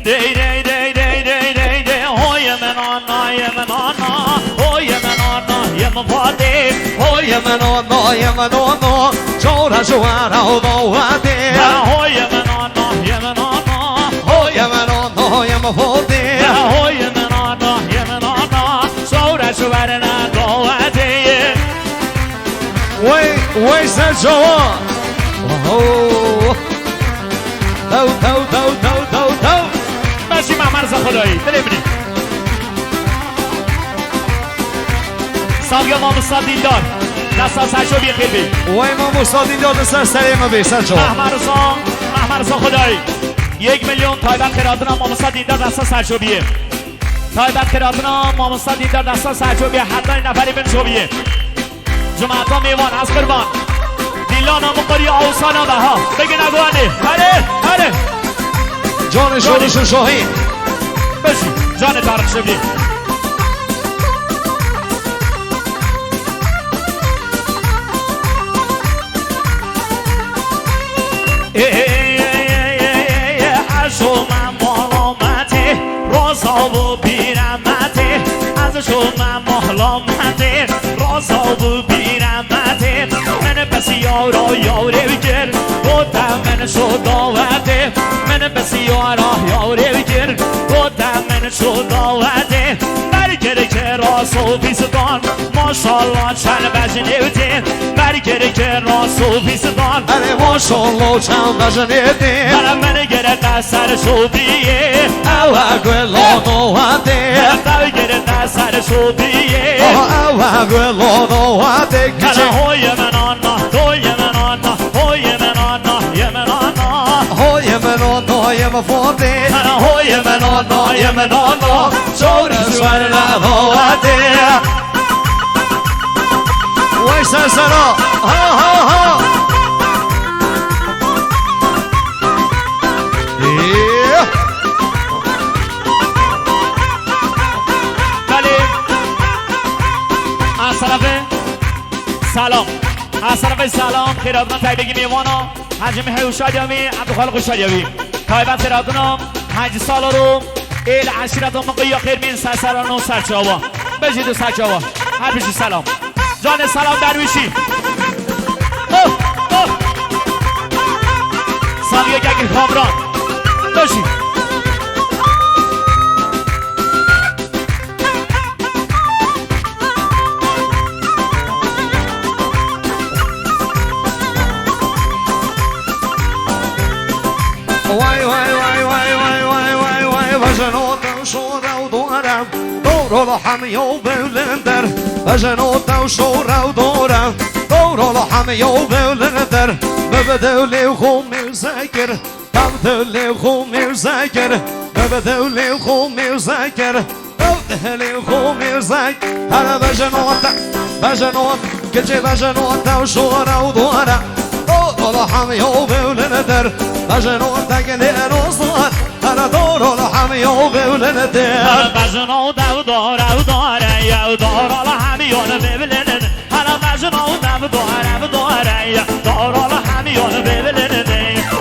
Dey dey dey dey dey dey dey. Oh yemen ana yemen ana. Oh yemen ana yemen vade. Oh yemen ana yemen ana. Çora şuara o vade. Oh yemen ana yemen ana. Oh yemen ana yemen vade. Oh yemen ana yemen ana. Çora şuara o vade. Wait sen şova. Oh. تو ماشي مع مرزا خدایی بلبنی ساقیا ما مصادین دار دستا سرشو بیر خیل بی وای ما مصادین دار دستا سریع ما بی سرشو محمرزا خدایی 1 میلیون تایبت خیراتنا ما مصادین دار دستا سرشو بیه تایبت خیراتنا ما مصادین دار دستا سرشو بیه حتی نفری بین شو بیه جمعتا میوان از قربان دیلانا مقاری آوسانا بها بگی نگوانه هره جان شورشون شاهین بشی جان تارق شبی شما مالامته رازا و بیرمته از شما مالامته رازا و بیرمته من پس یارا یاره بگر گفتم من شد آورده من پس یارا یاره بگر گفتم من شد آورده برگره که راست و پیستان ماشالله چند بجنیده برگره که راست و پیستان اره ماشالله چند بجنیده من گره سر شوبیه اوه گلانو هده برگره سر شوبیه اوه گلانو هده های من آنا توی من آنا های من آنا ی من آنا های من آنا ی مفاده های من آنا ی من آنا شورشور نهاده وای سرسرا ها سلام از طرف سلام خیراتنا تایبگی میوانا حجم هوشادیامی عبدالخالق شادیامی تایبت خیراتنا 5 سال رو ایل عشیرت و مقیا خیر من سرسران و سرچاوا بجید و سرچاوا هر بشی سلام جان سلام درویشی سالیه گگی کامران بشی دور حمی و بلندر بجنوت و شورا و دورم دور حمی و بلندر ببدولی خومی زکر ببدولی خومی زکر ببدولی خومی زکر ببدولی خومی زکر هر بجنوت کچه بجنوت و شورا و دورم دور حمی و بلندر بجنوت گلی روزان هر دور حمی و بلندر بجنو داره یا داره همیون ببلند هر بجنو داره یا داره همیون ببلند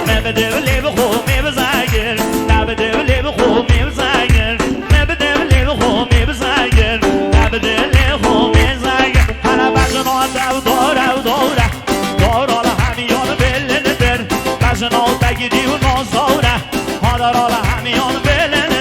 نبده لیب خومی بزاگر نبده لیب خومی بزاگر نبده لیب خومی بزاگر نبده لیب خومی بزاگر هر بجنو داره همیون ببلند بجنو بگیری و نازاره داره همیون ببلند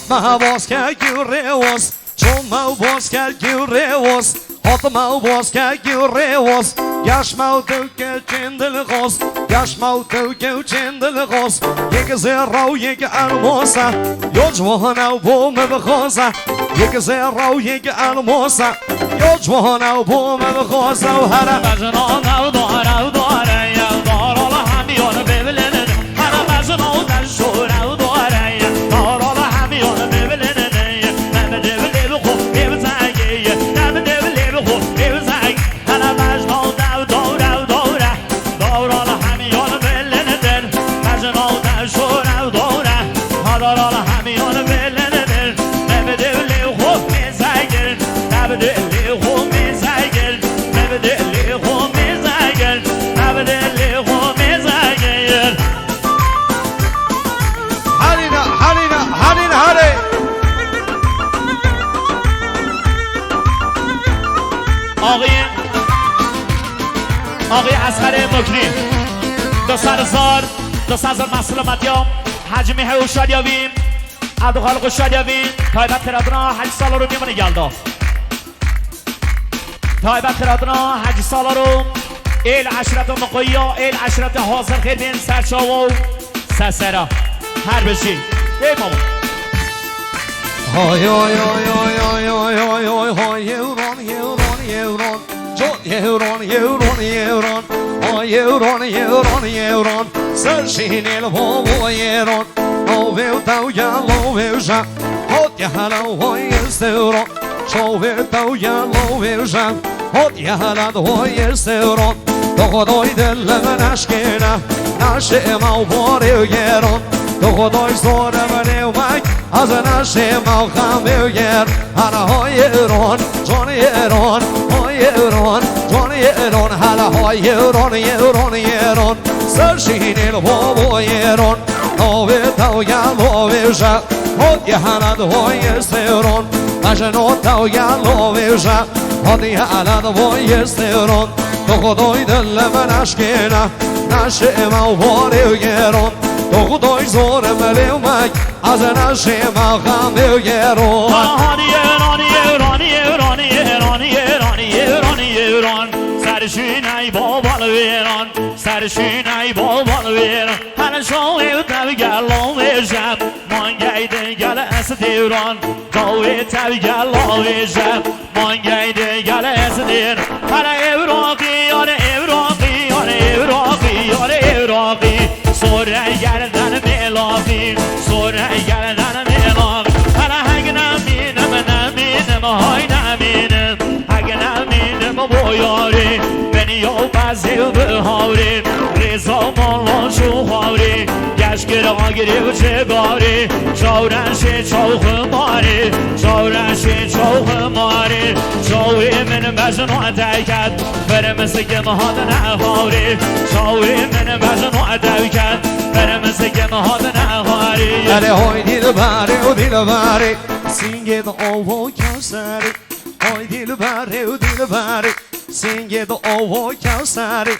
Hoppa vaskar gurreås, tjomma vaskar gurreås, Hatma was که گیره was گشمو تو که چندل خواست گشمو تو که چندل خواست یک زیرا و یک الماسه یا جوانه و بوم بخواسته یک زیرا و یک الماسه یا جوانه و بوم بخواسته و هر بجنان و داره یا دارال همیان ببلنه هر بجنان در شوره و داره دارال همیان ببلنه نمه دبلی بخو ببزگی نمه دبلی بخو ببزگی هر بجنان در داره دارال همیان ببلنه بجنان در شوره و داره دارال همیان ببلنه نمه دبلی بخو بزگی نمه دبلی بخو بزگی نمه دبلی بخو بزگی نمه دبلی بخو بزگی حرینا حرینا حرین حری آقای اصغر مکری دو سرزار دو سرزار مسئول مدیام حجمی هاو شادیابیم عبدو خالق شادیابیم تایبت خیراتنا 8 سال رو میمونه گلدا تایبت خیراتنا 8 سال رو ایل عشرت مقویا ایل عشرت حاضر خیر بین سرچاو و سسرا هر بشی ای ماما های های های های های های های های یوران یوران یوران جان یوران یوران یوران های یوران یوران یوران سرشین البابا یوران آویل تو یالویل جا هات یهلا های استوران شاویل تو یالویل جا هات یهلا های استوران تو خدای دل من اشکنه نشه ما باری یران تو خدای زور من اومک از نشه ما خم بیر هر های ایران جان ایران های ایران جان ایران هر های ایران ایران ایران سرشین البابا ایران آوی تو یالوی جا خود یه هند های استیران مجنون تو یالوی جا خود یه هند های استیران تو خدای دل من اشکنه نشه ما باری ایران تو خدای زور ملی اومک از نشه ما خم بگیرون آهانی ایرانی ایرانی ایرانی ایرانی ایرانی ایرانی ایران سرشین ای بابال ایران سرشین ای بابال ایران هر شاوی تبی گلام ویشم من گیده گل اس دیران جاوی تبی گلام ویشم من گیده گل اس دیر هر ایراقی آره ایراقی آره ایراقی آره ایراقی سوره گردن میلاقی سوره گردن میلاقی هر اگه نمینم های نمینم اگه نمینم بایاری بنی و بزیل بهاری ریزا مالان شوخاری گشگر آگری و چگاری شورنشی چوخ ماری شورنشی چوخ ماری شوی من بجنو دکت برم سگم هاد نخاری شوی من بجنو دکت برم سگم هاد نخاری اره های دیل باره و دیل باره سینگه دا آوا کسری های دیل باره و دیل باره سینگه دا آوا کسری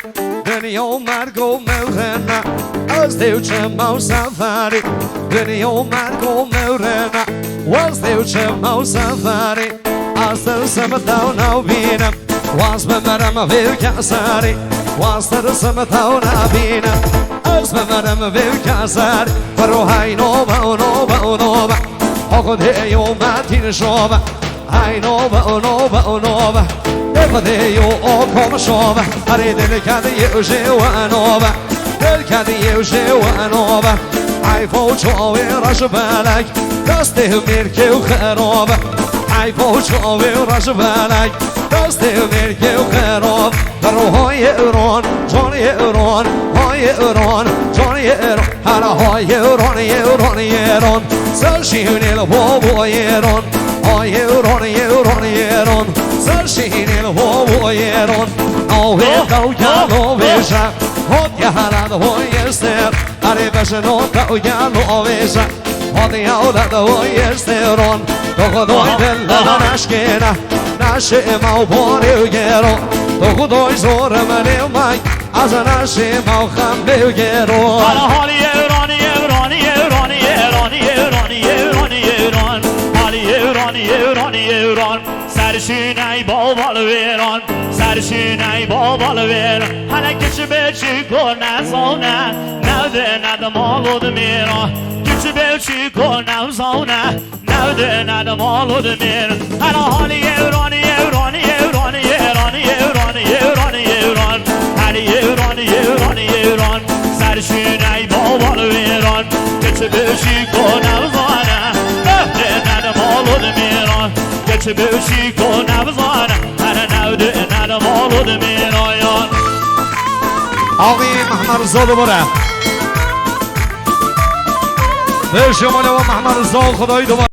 دنیا و مرگ و مورنه از دیو چه مو سفری دنیا و مرگ و مورنه و از دیو چه مو سفری از دل سمتاو نو بینم و از بمرم ویو کسری و از دل سمتاو نبینم از بمرم ویو کسری برو های نوبه و نوبه و نوبه خود هیو متین شوبه های نوبه و نوبه و نوبه خود هیو آکام شوبه هری دل کده یو جیو نوبه دل کده یو جیو نوبه ای فوچاوی رش بلک دست میرکه و خرابه ای فوچاوی رش بلک دست میرکه و خراب برو های ایران جان ایران های ایران جان ایران هر های ایران ایران ایران سرشین البابا ایران های ایران ایران ایران سرشین البابا ایران آوی تو گلو شب خود یه هرد های استر هری بشنو تو گلو شب خود یه هرد های استران تو خدای دل من اشکنه نشه ما باری گران تو خدای زور من اومک از نشه ما خم بگیرون حالی ایرانی ایرانی ایرانی ایرانی ایرانی ایرانی ایران حالی ایرانی ایرانی ایران سر سرشونه بابال ویران سرشونه بابال ویران هنه کچی بچی کن نزانه نوده ندمالود میران کچی بچی کن نزانه نوده ندمالود میران هنه حالی ایرانی ایرانی ایرانی ایرانی ایرانی ایرانی ایران هنه ایرانی ایرانی ایران سرشونه بابال ویران کچی بچی کن نزانه نوده ندمالود میران کچی بچی کن نزانه هنه نوده ندمالود میران آقای محمد رضا دوباره به شمال و محمد رضا خدای دوباره